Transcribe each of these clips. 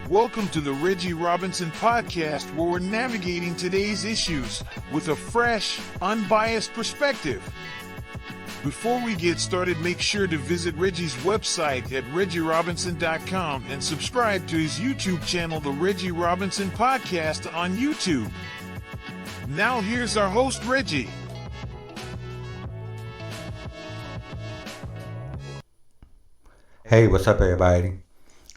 Welcome to the Reggie Robinson podcast, where we're navigating today's issues with a fresh, unbiased perspective. Before we get started, make sure to visit Reggie's website at reggierobinson.com and subscribe to his YouTube channel, the Reggie Robinson Podcast, on YouTube. Now here's our host, Reggie. Hey, what's up, everybody?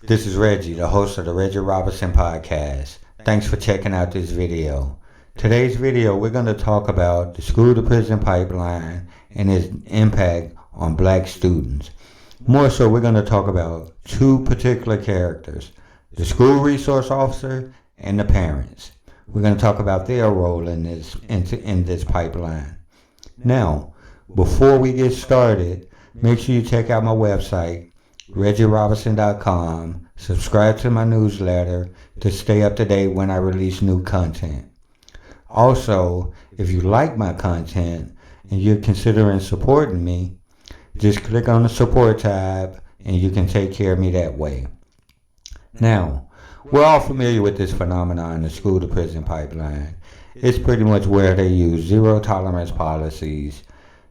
This is Reggie, the host of the Reggie Robinson Podcast. Thanks for checking out this video. Today's video, we're going to talk about the school-to-prison pipeline and its impact on black students. More so, we're going to talk about two particular characters, the school resource officer and the parents. We're going to talk about their role in this pipeline. Now, before we get started, make sure you check out my website, reggierobinson.com. Subscribe to my newsletter to stay up to date when I release new content. Also, if you like my content and you're considering supporting me, just click on the support tab and you can take care of me that way. Now, we're all familiar with this phenomenon, the school to prison pipeline. It's pretty much where they use zero tolerance policies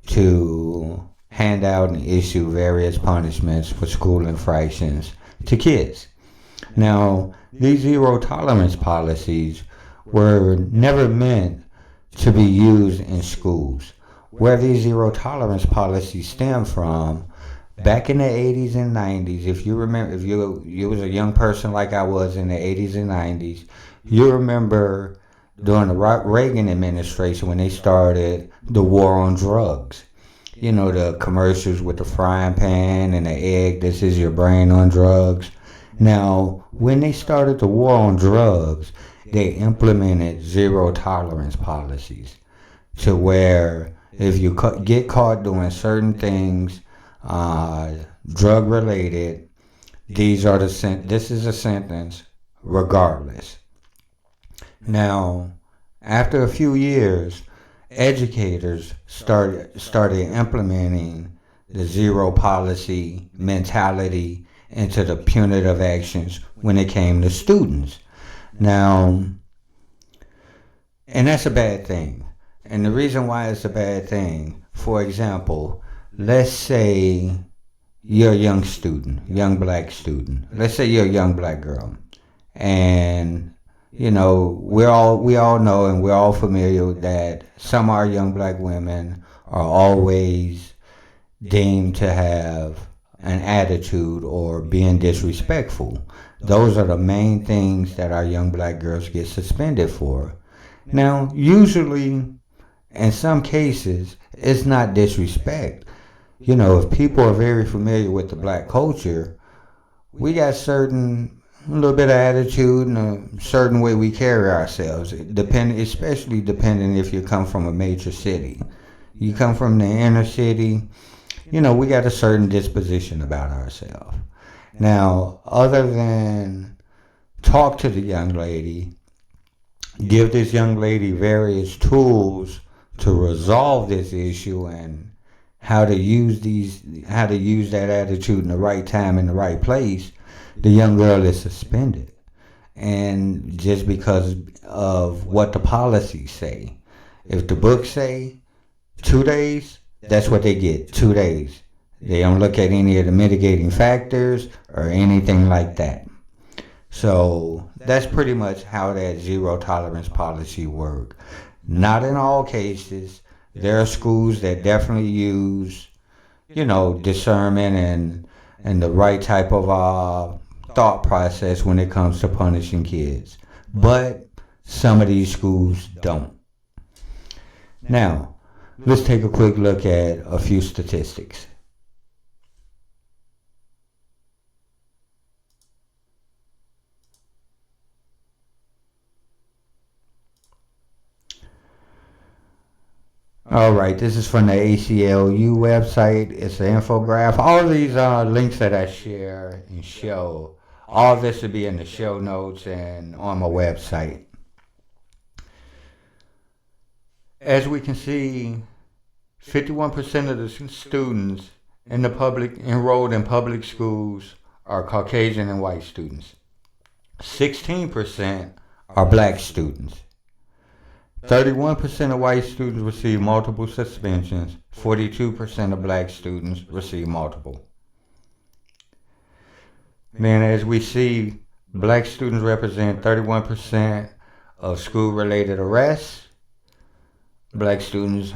to hand out and issue various punishments for school infractions to kids. Now, these zero tolerance policies were never meant to be used in schools. Where these zero tolerance policies stem from, back in the 80s and 90s, if you remember, if you was a young person like I was in the 80s and 90s, you remember during the Reagan administration when they started the war on drugs. You know, the commercials with the frying pan and the egg, this is your brain on drugs. Now, when they started the war on drugs, they implemented zero tolerance policies to where if you get caught doing certain things, drug related, this is a sentence regardless. Now, after a few years, educators started implementing the zero policy mentality into the punitive actions when it came to students. Now, and that's a bad thing. And the reason why it's a bad thing, for example, let's say you're a young student, young black student. Let's say you're a young black girl. And you know, we all know and we're all familiar that some of our young black women are always deemed to have an attitude or being disrespectful. Those are the main things that our young black girls get suspended for. Now, usually, in some cases, it's not disrespect. You know, if people are very familiar with the black culture, we got a little bit of attitude and a certain way we carry ourselves, especially depending if you come from a major city. You come from the inner city, you know, we got a certain disposition about ourselves. Now, other than talk to the young lady, give this young lady various tools to resolve this issue and how to use that attitude in the right time in the right place, the young girl is suspended. And just because of what the policies say. If the books say 2 days, that's what they get, 2 days. They don't look at any of the mitigating factors or anything like that. So that's pretty much how that zero tolerance policy works. Not in all cases. There are schools that definitely use, you know, discernment and the right type of thought process when it comes to punishing kids. But some of these schools don't. Now, let's take a quick look at a few statistics. All right, this is from the ACLU website. It's an infographic. All of these links that I share and show, all of this will be in the show notes and on my website. As we can see, 51% of the students in the enrolled in public schools are Caucasian and white students. 16% are black students. 31% of white students receive multiple suspensions. 42% of black students receive multiple. Then as we see, black students represent 31% of school-related arrests. Black students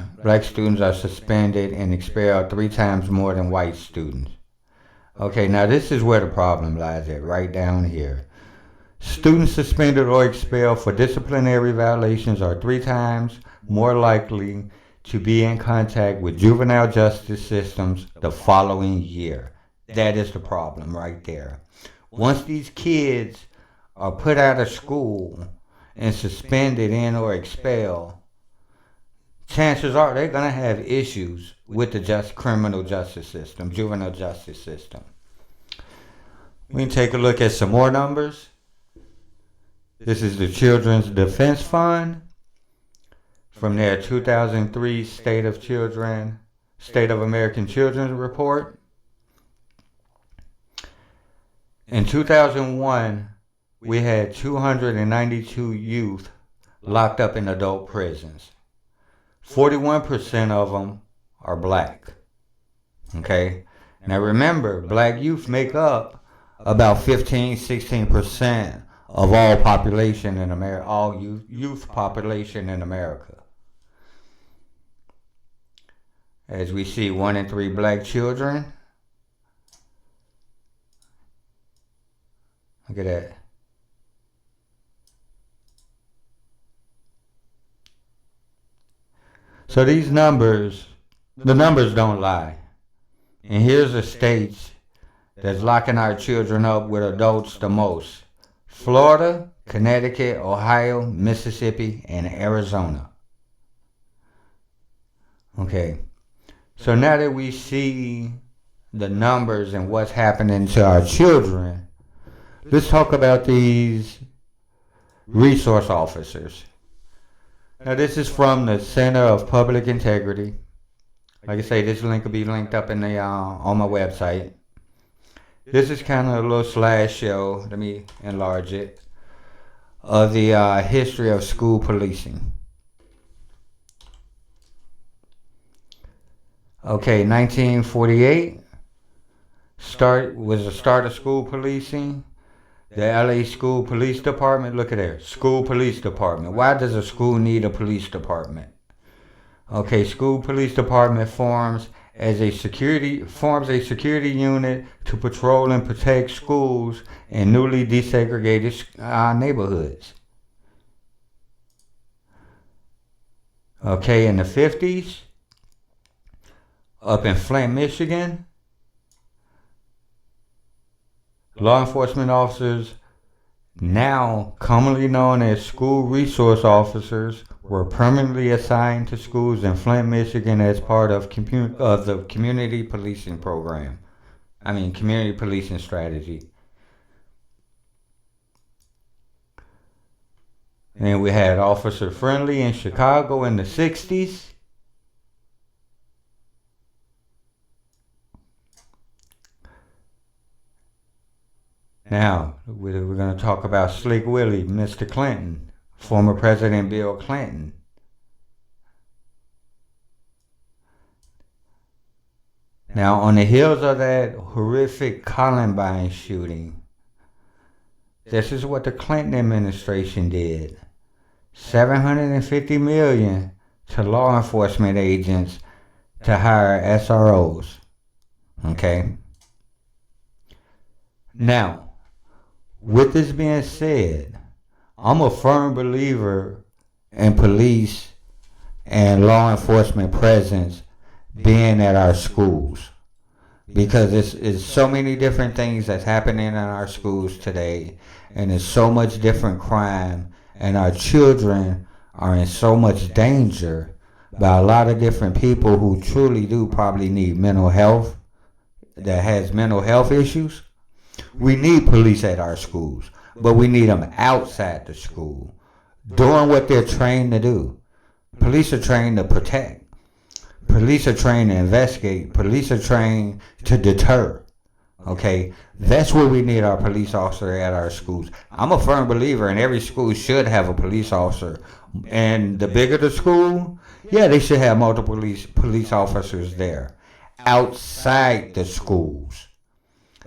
are suspended and expelled 3 times more than white students. Okay, now this is where the problem lies at, right down here. Students suspended or expelled for disciplinary violations are 3 times more likely to be in contact with juvenile justice systems the following year. That is the problem right there. Once these kids are put out of school and suspended and or expelled, chances are they're going to have issues with the criminal justice system, juvenile justice system. We can take a look at some more numbers. This is the Children's Defense Fund. From their 2003 State of American Children report. In 2001, we had 292 youth locked up in adult prisons. 41% of them are black. Okay? Now remember, black youth make up about 16% of all population in America, all youth population in America. As we see, 1 in 3 black children. Look at that. So these numbers, the numbers don't lie. And here's the states that's locking our children up with adults the most. Florida, Connecticut, Ohio, Mississippi, and Arizona. Okay. So now that we see the numbers and what's happening to our children, let's talk about these resource officers. Now this is from the Center of Public Integrity. Like I say, this link will be linked up in the on my website. This is kind of a little slideshow, let me enlarge it, of the history of school policing. Okay, 1948 was the start of school policing. The LA School Police Department, look at there, School Police Department. Why does a school need a police department? Okay, School Police Department forms a security unit to patrol and protect schools in newly desegregated neighborhoods. Okay, in the 50s, up in Flint, Michigan, law enforcement officers, now commonly known as school resource officers, were permanently assigned to schools in Flint, Michigan as part of the community policing program. Community policing strategy. And we had Officer Friendly in Chicago in the 60s. Now, we're going to talk about Slick Willie, Mr. Clinton, former President Bill Clinton. Now, on the heels of that horrific Columbine shooting, this is what the Clinton administration did. $750 million to law enforcement agents to hire SROs. Okay? Now, with this being said, I'm a firm believer in police and law enforcement presence being at our schools, because it's so many different things that's happening in our schools today, and there's so much different crime, and our children are in so much danger by a lot of different people who truly do probably need mental health, that has mental health issues. We need police at our schools, but we need them outside the school, doing what they're trained to do. Police are trained to protect. Police are trained to investigate. Police are trained to deter. Okay, that's where we need our police officer at our schools. I'm a firm believer in every school should have a police officer. And the bigger the school, yeah, they should have multiple police officers there. Outside the schools.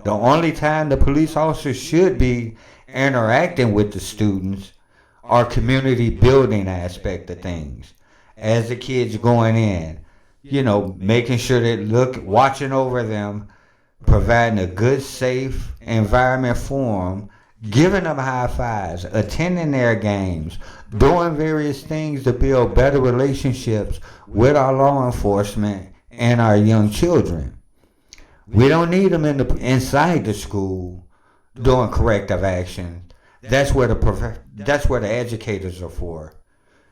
The only time the police officers should be interacting with the students are community building aspect of things. As the kids going in, making sure they watching over them, providing a good, safe environment for them, giving them high fives, attending their games, doing various things to build better relationships with our law enforcement and our young children. We don't need them inside the school doing corrective action. That's where the educators are for.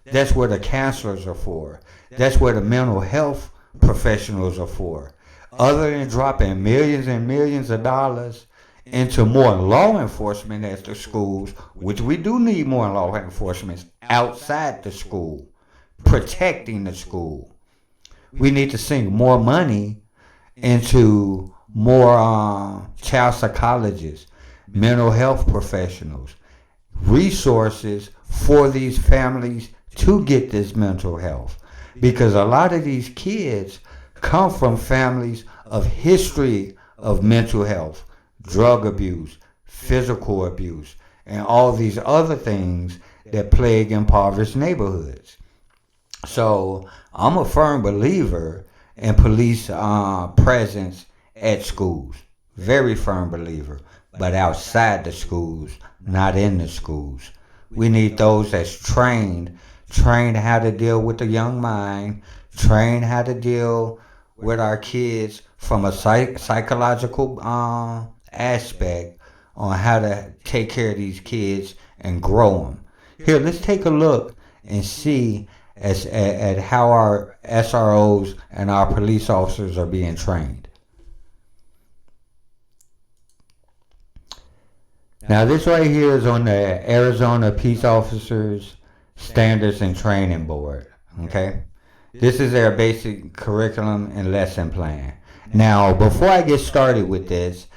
That's where the counselors are for. That's where the mental health professionals are for. Other than dropping millions and millions of dollars into more law enforcement at the schools, which we do need more law enforcement outside the school, protecting the school. We need to sink more money into more child psychologists, mental health professionals, resources for these families to get this mental health. Because a lot of these kids come from families of history of mental health, drug abuse, physical abuse, and all these other things that plague impoverished neighborhoods. So I'm a firm believer in police presence at schools. Very firm believer. But outside the schools, not in the schools. We need those that's trained how to deal with the young mind, trained how to deal with our kids from a psychological aspect on how to take care of these kids and grow them. Here, let's take a look and see at how our SROs and our police officers are being trained. Now, this right here is on the Arizona Peace Officers Standards and Training Board. Okay? This is their basic curriculum and lesson plan. Now, before I get started with this,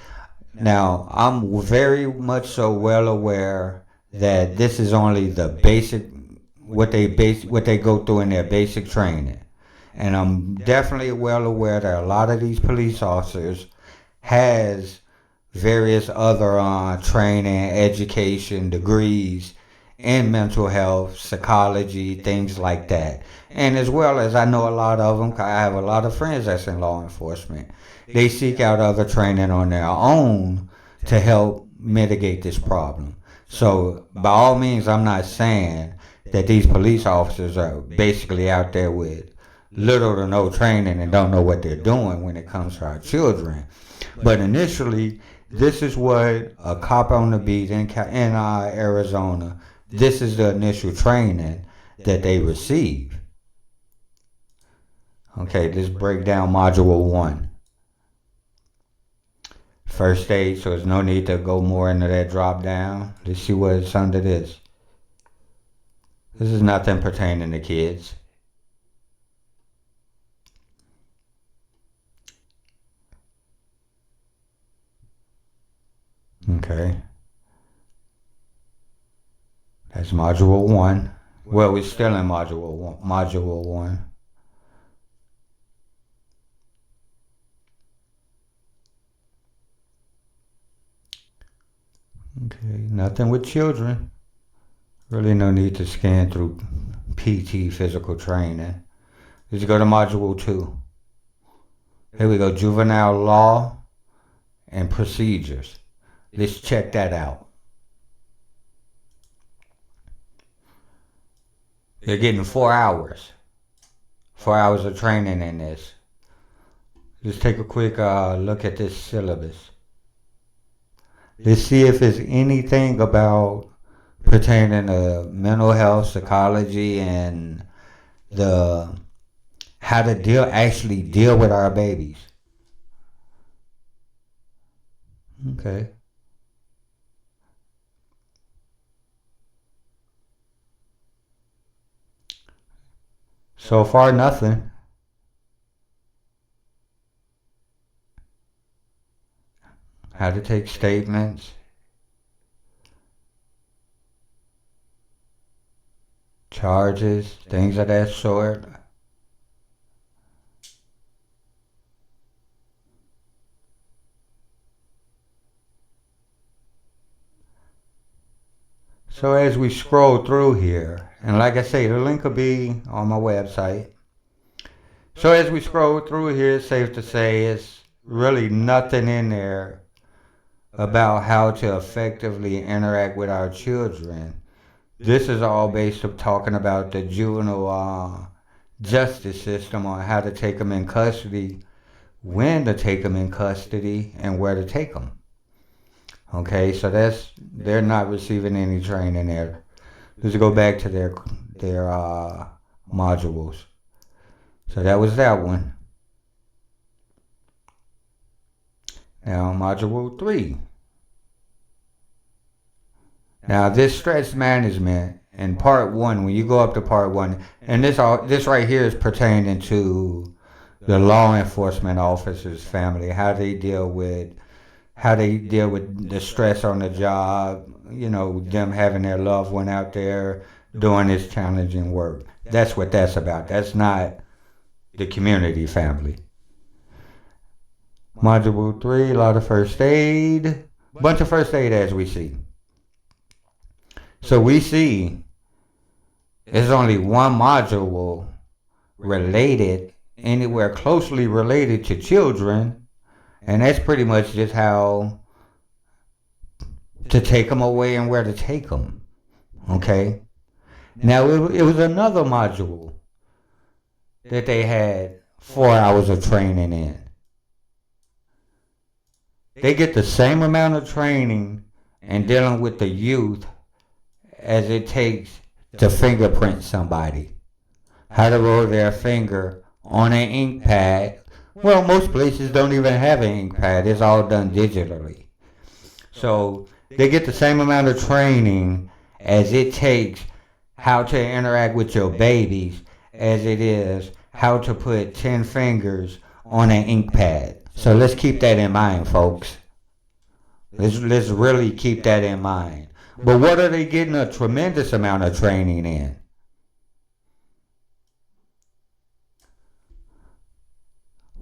now I'm very much so well aware that this is only the basic what they go through in their basic training. And I'm definitely well aware that a lot of these police officers has various other training, education, degrees in mental health, psychology, things like that. And as well as I know a lot of them, I have a lot of friends that's in law enforcement. They seek out other training on their own to help mitigate this problem. So by all means, I'm not saying that these police officers are basically out there with little to no training and don't know what they're doing when it comes to our children. But initially, this is what a cop on the beat in Arizona, this is the initial training that they receive. Okay, let's break down Module 1. First aid, so there's no need to go more into that drop down. Let's see what's under this. This is nothing pertaining to kids. Okay. That's Module 1. Well, we're still in Module 1. Module 1. Okay, nothing with children. Really no need to scan through PT, physical training. Let's go to Module 2. Here we go, juvenile law and procedures. Let's check that out. They're getting 4 hours. 4 hours of training in this. Let's take a quick look at this syllabus. Let's see if there's anything about pertaining to mental health, psychology, and the how to actually deal with our babies. Okay. So far, nothing. how to take statements, charges, things of that sort. So as we scroll through here, and like I say, the link will be on my website. So as we scroll through here, it's safe to say it's really nothing in there about how to effectively interact with our children. This is all based on talking about the juvenile justice system, on how to take them in custody, when to take them in custody, and where to take them. Okay, so they're not receiving any training there. Let's go back to their modules. So that was that one. Now module 3. Now this stress management in part 1, when you go up to part 1, and this right here is pertaining to the law enforcement officers' family, how they deal with the stress on the job, them having their loved one out there doing this challenging work. That's what that's about. That's not the community family. Module 3, a lot of first aid, bunch of first aid as we see. So we see there's only one module related, anywhere closely related to children. And that's pretty much just how to take them away and where to take them. Okay? Now, it was another module that they had 4 hours of training in. They get the same amount of training in dealing with the youth as it takes to fingerprint somebody. How to roll their finger on an ink pad. Well, most places don't even have an ink pad. It's all done digitally. So they get the same amount of training as it takes how to interact with your babies as it is how to put 10 fingers on an ink pad. So let's keep that in mind, folks. Let's really keep that in mind. But what are they getting a tremendous amount of training in?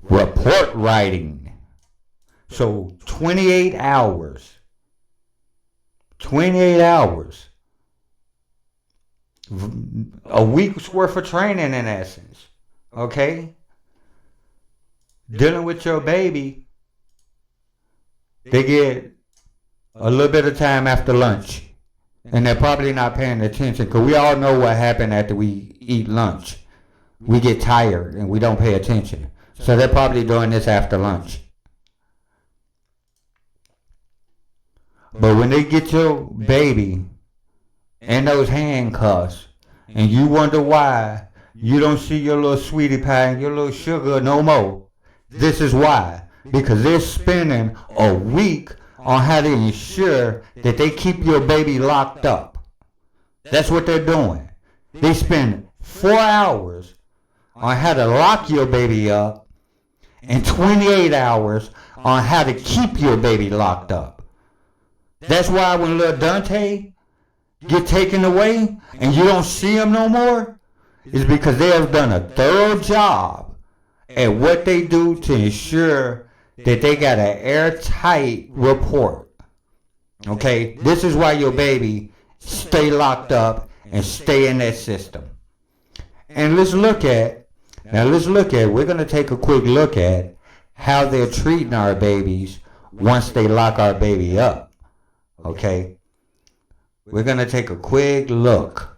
Report writing. So 28 hours. 28 hours. A week's worth of training in essence. Okay? Dealing with your baby, they get a little bit of time after lunch. And they're probably not paying attention, because we all know what happened after we eat lunch. We get tired and we don't pay attention. So they're probably doing this after lunch. But when they get your baby in those handcuffs, and you wonder why you don't see your little sweetie pie and your little sugar no more, this is why. Because they're spending a week on how to ensure that they keep your baby locked up. That's what they're doing. They spend 4 hours on how to lock your baby up and 28 hours on how to keep your baby locked up. That's why when little Dante get taken away and you don't see him no more, is because they have done a thorough job at what they do to ensure that they got an airtight report. Okay? This is why your baby stay locked up and stay in that system. And we're going to take a quick look at how they're treating our babies once they lock our baby up. Okay? We're going to take a quick look.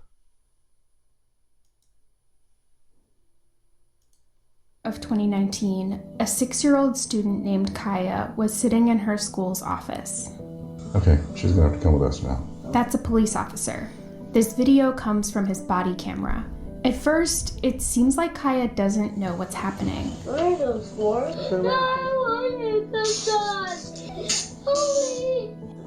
Of 2019, a 6-year-old student named Kaya was sitting in her school's office. Okay, she's gonna have to come with us now. That's a police officer. This video comes from his body camera. At first, it seems like Kaya doesn't know what's happening. What are those for? No, I wanted the dog.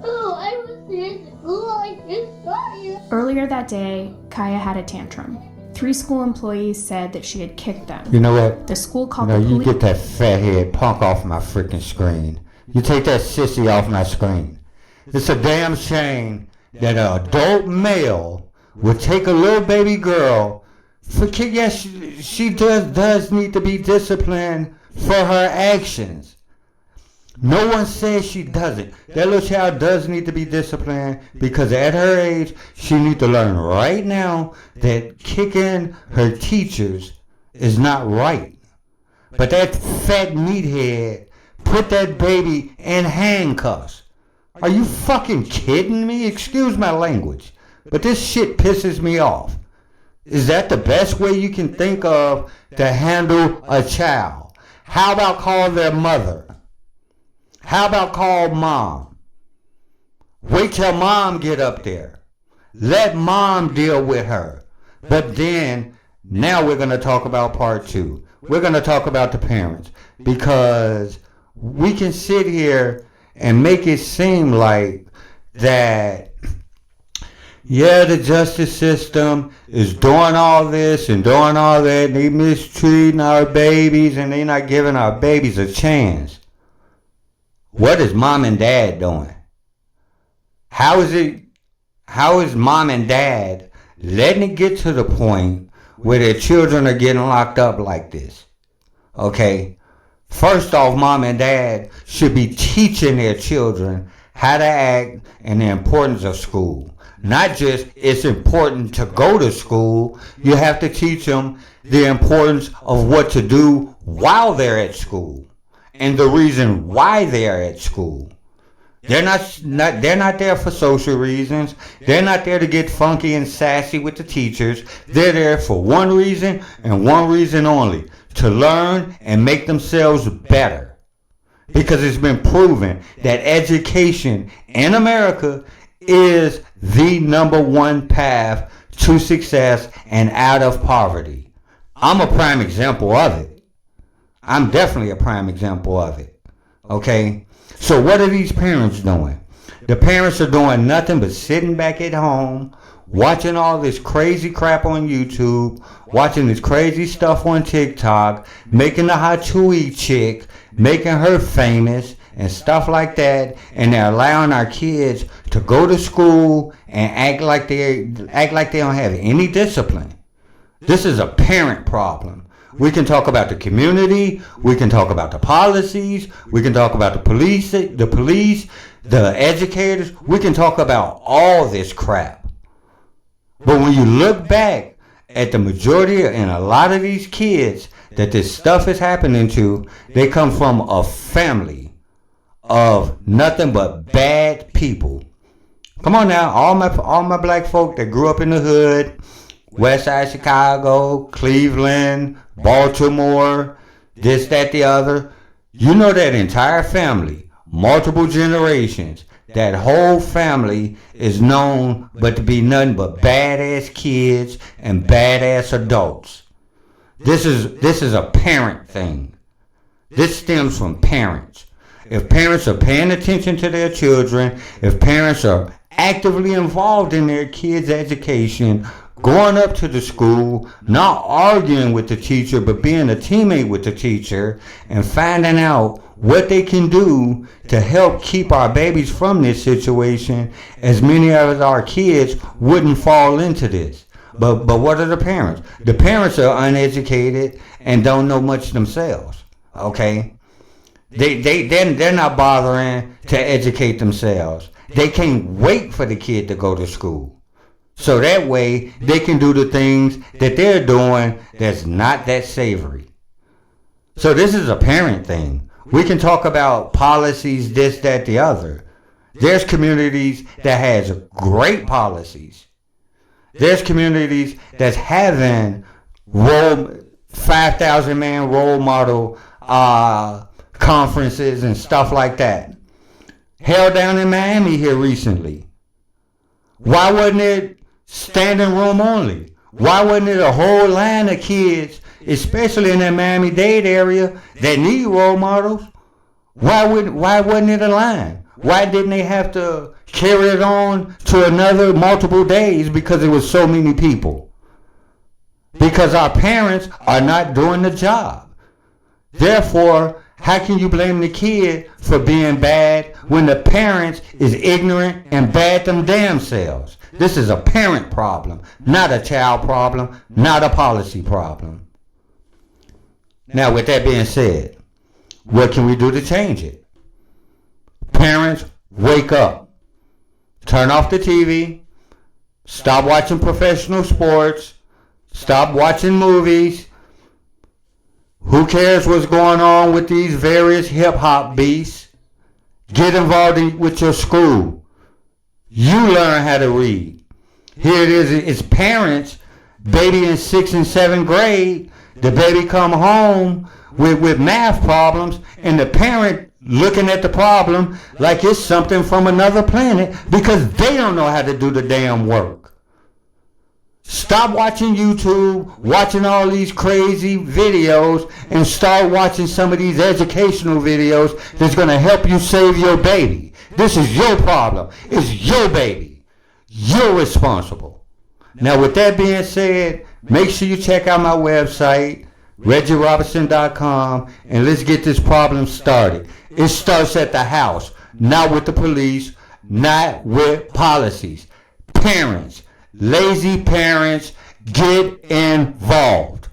Oh, I was in school. I just saw you. Earlier that day, Kaya had a tantrum. 3 school employees said that she had kicked them. You know what? The school called You the police. get that fat head punk off my freaking screen. You take that sissy off my screen. It's a damn shame that an adult male would take a little baby girl. Yes, she does need to be disciplined for her actions. No one says she doesn't. That little child does need to be disciplined because at her age, she needs to learn right now that kicking her teachers is not right. But that fat meathead put that baby in handcuffs. Are you fucking kidding me? Excuse my language, but this shit pisses me off. Is that the best way you can think of to handle a child? How about call their mother? How about call mom? Wait till mom get up there. Let mom deal with her. But then, now we're going to talk about part 2. We're going to talk about the parents. Because we can sit here and make it seem like that, yeah, the justice system is doing all this and doing all that. And they mistreating our babies and they not giving our babies a chance. What is mom and dad doing? How is mom and dad letting it get to the point where their children are getting locked up like this? Okay. First off, mom and dad should be teaching their children how to act and the importance of school. Not just it's important to go to school. You have to teach them the importance of what to do while they're at school. And the reason why they're at school. They're not there for social reasons. They're not there to get funky and sassy with the teachers. They're there for one reason and one reason only. To learn and make themselves better. Because it's been proven that education in America is the number one path to success and out of poverty. I'm a prime example of it. I'm definitely a prime example of it. Okay? So what are these parents doing? The parents are doing nothing but sitting back at home, watching all this crazy crap on YouTube, watching this crazy stuff on TikTok, making the hot chewy chick, making her famous, and stuff like that, and they're allowing our kids to go to school and act like they don't have any discipline. This is a parent problem. We can talk about the community. We can talk about the policies. We can talk about the police, the educators. We can talk about all this crap. But when you look back at the majority and a lot of these kids that this stuff is happening to, they come from a family of nothing but bad people. Come on now, all my black folk that grew up in the hood, West Side Chicago, Cleveland, Baltimore, this, that, the other. You know that entire family, multiple generations, that whole family is known but to be nothing but badass kids and badass adults. This is a parent thing. This stems from parents. If parents are paying attention to their children, if parents are actively involved in their kids' education, going up to the school, not arguing with the teacher, but being a teammate with the teacher and finding out what they can do to help keep our babies from this situation, as many of our kids wouldn't fall into this. But what are the parents? The parents are uneducated and don't know much themselves. Okay? They're not bothering to educate themselves. They can't wait for the kid to go to school. So that way, they can do the things that they're doing that's not that savory. So this is a parent thing. We can talk about policies, this, that, the other. There's communities that has great policies. There's communities that's having 5,000 man role model conferences and stuff like that. Held down in Miami here recently. Why wasn't it standing room only? Why wasn't it a whole line of kids, especially in that Miami-Dade area, that need role models? Why wasn't it a line? Why didn't they have to carry it on to another multiple days because there was so many people? Because our parents are not doing the job. Therefore, How can you blame the kid for being bad when the parents is ignorant and bad them damn selves? This is a parent problem, not a child problem, not a policy problem. Now, with that being said, what can we do to change it? Parents, wake up. Turn off the TV. Stop watching professional sports. Stop watching movies. Who cares what's going on with these various hip-hop beasts? Get involved with your school. You learn how to read. Here it is, it's parents, baby in 6th and 7th grade. The baby come home with math problems, and the parent looking at the problem like it's something from another planet because they don't know how to do the damn work. Stop watching YouTube, watching all these crazy videos, and start watching some of these educational videos that's going to help you save your baby. This is your problem. It's your baby. You're responsible. Now, with that being said, make sure you check out my website, ReggieRobinson.com, and let's get this problem started. It starts at the house, not with the police, not with policies. Parents, lazy parents, get involved.